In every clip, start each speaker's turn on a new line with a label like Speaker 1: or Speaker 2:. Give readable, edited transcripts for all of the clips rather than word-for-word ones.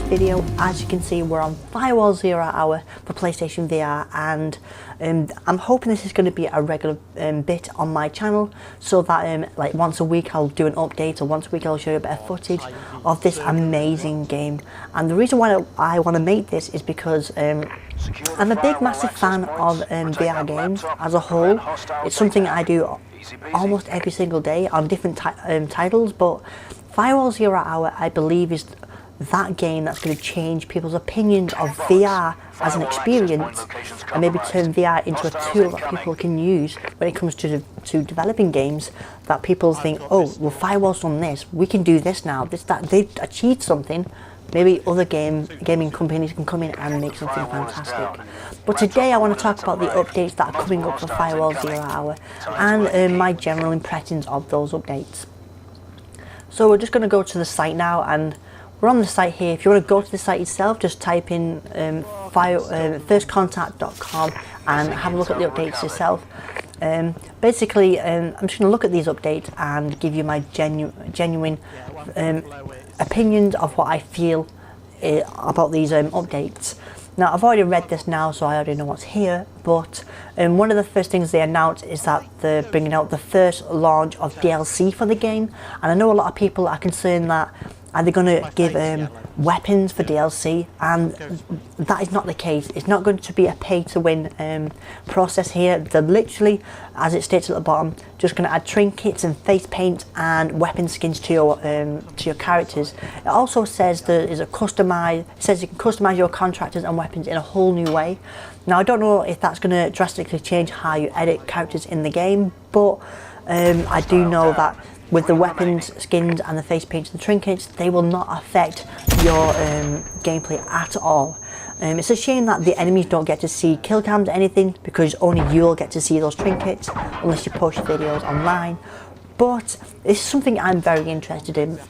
Speaker 1: video. As you can see, we're on Firewall 0 Hour for PlayStation VR, and I'm hoping this is going to be a regular bit on my channel, so that like once a week I'll do an update, or once a week I'll show you a bit of footage of this amazing game. And the reason why I want to make this is because I'm a big massive fan of VR games as a whole. It's something I do almost every single day on different titles, but Firewall 0 Hour, I believe, is that game that's going to change people's opinions of VR as an experience, and maybe turn VR into a tool that people can use when it comes to developing games. That people think, oh, well, Firewall's done this, we can do this now. They've achieved something. Maybe other gaming companies can come in and make something fantastic. But today I want to talk about the updates that are coming up for Firewall 0 Hour, and my general impressions of those updates. So we're just going to go to the site now, and we're on the site here. If you want to go to the site itself, just type in firstcontact.com and have a look at the updates yourself. Basically, I'm just going to look at these updates and give you my genuine opinions of what I feel about these updates. Now, I've already read this now, so I already know what's here, but one of the first things they announced is that they're bringing out the first launch of DLC for the game, and I know a lot of people are concerned that are they going to give weapons for DLC, and that is not the case. It's not going to be a pay-to-win process here. They're literally, as it states at the bottom, just going to add trinkets and face paint and weapon skins to your characters. It also says there is it says you can customize your contractors and weapons in a whole new way. Now, I don't know if that's going to drastically change how you edit characters in the game, but I do know that with the weapons, skins and the face paints and the trinkets, they will not affect your gameplay at all. It's a shame that the enemies don't get to see kill cams or anything, because only you'll get to see those trinkets unless you post videos online. But it's something I'm very interested in.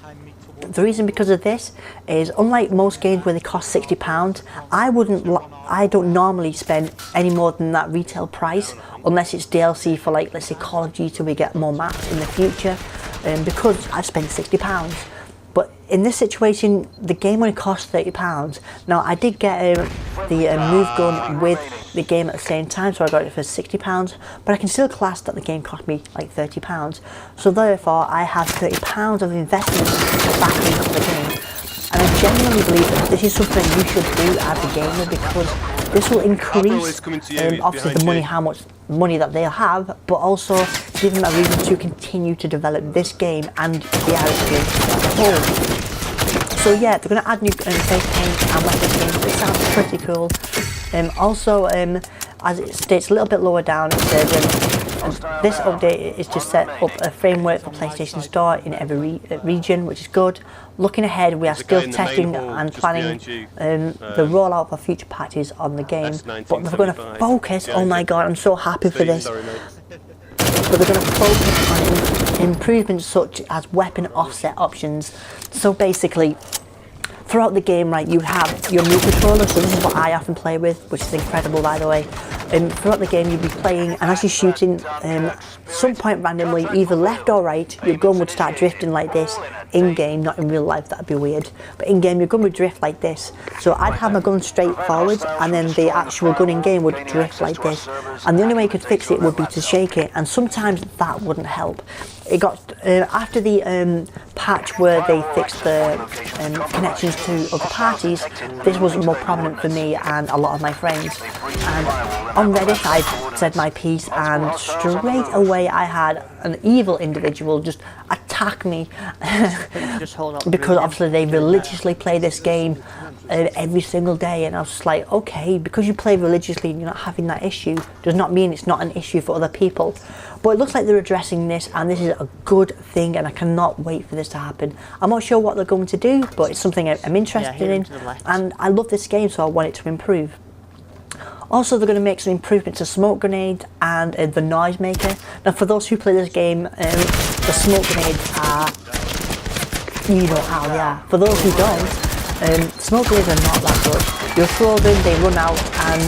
Speaker 1: The reason because of this is, unlike most games where they cost £60, I don't normally spend any more than that retail price unless it's DLC for, like, let's say Call of Duty, we get more maps in the future, because I've spent £60. But in this situation, the game only costs £30. Now, I did get the move gun with the game at the same time, so I got it for £60, but I can still class that the game cost me like £30. So therefore, I have £30 of investment back into the game. And I genuinely believe that this is something you should do as a gamer, because this will increase obviously the money, how much money that they'll have, but also give them a reason to continue to develop this game and the experience as a whole. So yeah, they're going to add new face paint and weapon skins. It sounds pretty cool. Also, as it states a little bit lower down, it says this update is to set up a framework for PlayStation Store in every region, which is good. Looking ahead, we are still testing and planning the rollout for future patches on the game, but they're going to focus, oh my god, I'm so happy for this, but they're going to focus on improvements such as weapon offset options. So basically, throughout the game, right, you have your move controller, so this is what I often play with, which is incredible, by the way. Throughout the game, you'd be playing, and as you're shooting, some point randomly, either left or right, your gun would start drifting like this. In-game, not in real life, that'd be weird, but in-game, your gun would drift like this. So I'd have my gun straight forwards, and then the actual gun in-game would drift like this. And the only way you could fix it would be to shake it, and sometimes that wouldn't help. It got, after the patch where they fixed the connections to other parties, this was more prominent for me and a lot of my friends. And on Reddit, I said my piece, and straight away I had an evil individual just attack me because obviously they religiously play this game every single day, and I was just like, okay, because you play religiously and you're not having that issue does not mean it's not an issue for other people. But it looks like they're addressing this, and this is a good thing, and I cannot wait for this to happen. I'm not sure what they're going to do, but it's something I'm interested in, and I love this game, so I want it to improve. Also, they're going to make some improvements to smoke grenades and the noise maker. Now, for those who play this game, the smoke grenades are, you know how they are. For those who don't, smoke grenades are not that good. You throw them, they run out, and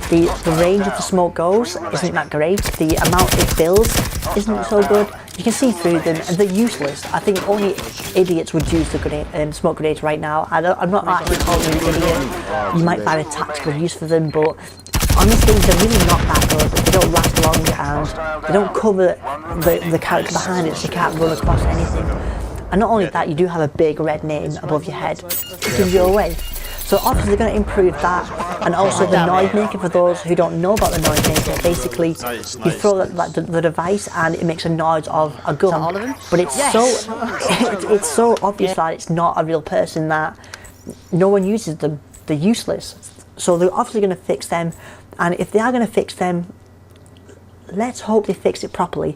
Speaker 1: the range of the smoke goes isn't that great. The amount it fills isn't so good. You can see through them, and they're useless. I think only idiots would use the grenade, smoke grenades right now. I'm not actually calling you an idiot. You might find a tactical use for them, but honestly, they're really not that good. They don't last long, and they don't cover the character behind it, so you can't run across anything. And not only that, you do have a big red name above your head to give you away. So obviously they're going to improve that, and also the noise maker. For those who don't know about the noise maker, basically you throw the device and it makes a noise of a gun. But it's it's so obvious that it's not a real person that no one uses them. They're useless. So they're obviously going to fix them, and if they are going to fix them, let's hope they fix it properly.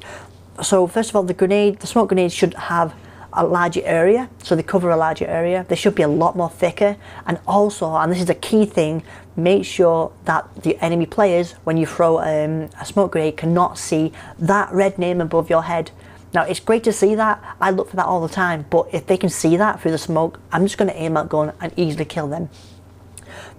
Speaker 1: So first of all, the smoke grenades should have a larger area, so they cover a larger area. They should be a lot more thicker, and also, and this is a key thing, make sure that the enemy players, when you throw a smoke grenade, cannot see that red name above your head. Now it's great to see that, I look for that all the time, but if they can see that through the smoke, I'm just going to aim that gun and easily kill them.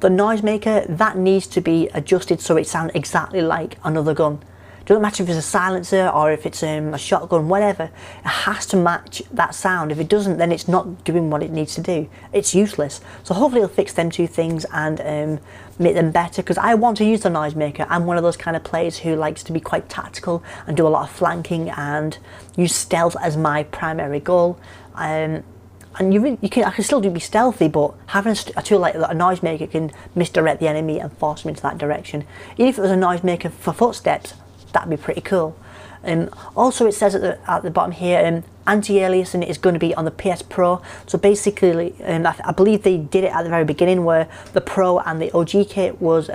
Speaker 1: The noise maker, that needs to be adjusted so it sounds exactly like another gun. It doesn't matter if it's a silencer or if it's a shotgun, whatever. It has to match that sound. If it doesn't, then it's not doing what it needs to do. It's useless. So hopefully it'll fix them two things and make them better, because I want to use the noise maker. I'm one of those kind of players who likes to be quite tactical and do a lot of flanking and use stealth as my primary goal. And I can still be stealthy, but having a tool like a noise maker can misdirect the enemy and force them into that direction. Even if it was a noise maker for footsteps, that'd be pretty cool. Also, it says at the bottom here, anti-aliasing is going to be on the PS Pro. So basically, I believe they did it at the very beginning, where the Pro and the OG kit was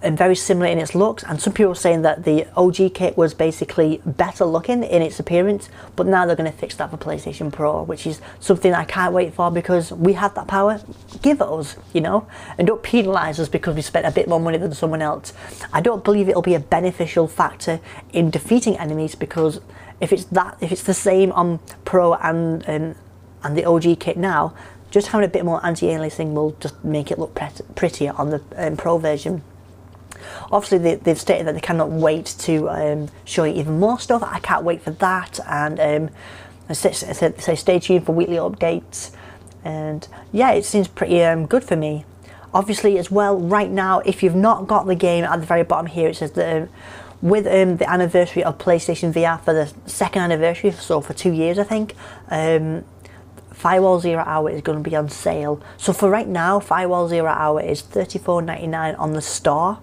Speaker 1: very similar in its looks, and some people were saying that the OG kit was basically better looking in its appearance, but now they're going to fix that for PlayStation Pro, which is something I can't wait for, because we have that power. Give it us, you know, and don't penalise us because we spent a bit more money than someone else. I don't believe it'll be a beneficial factor in defeating enemies, because if it's the same on Pro and the OG kit now, just having a bit more anti-aliasing will just make it look prettier on the Pro version. Obviously they've stated that they cannot wait to show you even more stuff. I can't wait for that, and say stay tuned for weekly updates. And yeah, it seems pretty good for me. Obviously as well, right now, if you've not got the game, at the very bottom here it says that with the anniversary of PlayStation VR, for the second anniversary, so for 2 years I think, Firewall 0 Hour is going to be on sale. So for right now, Firewall 0 Hour is $34.99 on the store.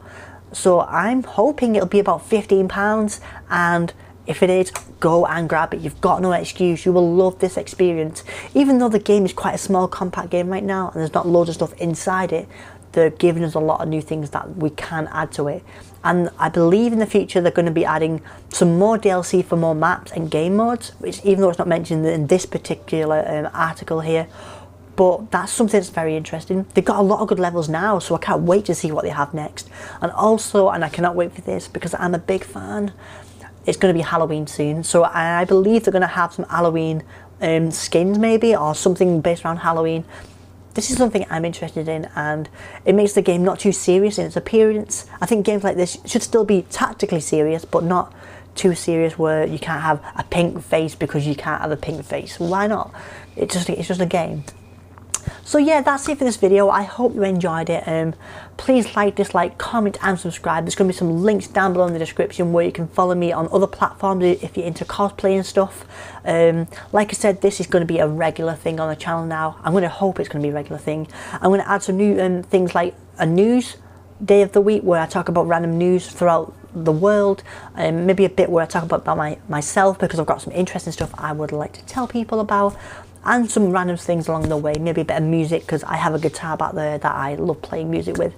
Speaker 1: So I'm hoping it'll be about £15, and if it is, go and grab it. You've got no excuse. You will love this experience. Even though the game is quite a small, compact game right now, and there's not loads of stuff inside it, they're giving us a lot of new things that we can add to it. And I believe in the future they're going to be adding some more DLC for more maps and game modes, which, even though it's not mentioned in this particular article here, but that's something that's very interesting. They've got a lot of good levels now, so I can't wait to see what they have next. And also, and I cannot wait for this because I'm a big fan, it's going to be Halloween soon, so I believe they're going to have some Halloween skins maybe, or something based around Halloween. This is something I'm interested in, and it makes the game not too serious in its appearance. I think games like this should still be tactically serious, but not too serious where you can't have a pink face because you can't have a pink face. Why not? It's just a game. So yeah, that's it for this video. I hope you enjoyed it. Please like, dislike, comment and subscribe. There's going to be some links down below in the description where you can follow me on other platforms if you're into cosplay and stuff. Like I said, this is going to be a regular thing on the channel now. I'm going to hope it's going to be a regular thing. I'm going to add some new things like a news day of the week where I talk about random news throughout the world, maybe a bit where I talk about myself, because I've got some interesting stuff I would like to tell people about, and some random things along the way, maybe a bit of music, because I have a guitar back there that I love playing music with.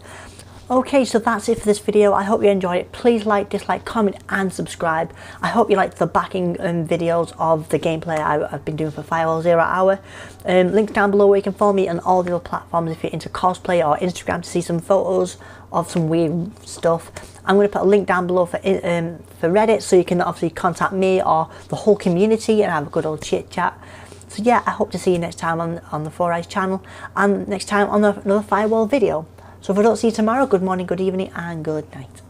Speaker 1: Okay, so that's it for this video. I hope you enjoyed it. Please like, dislike, comment and subscribe. I hope you liked the backing videos of the gameplay I've been doing for Firewall 0 Hour. Links down below where you can follow me on all the other platforms if you're into cosplay, or Instagram to see some photos of some weird stuff. I'm going to put a link down below for Reddit, so you can obviously contact me or the whole community and have a good old chit chat. So yeah, I hope to see you next time on the 4Eyes channel, and next time on another Firewall video. So if I don't see you tomorrow, good morning, good evening and good night.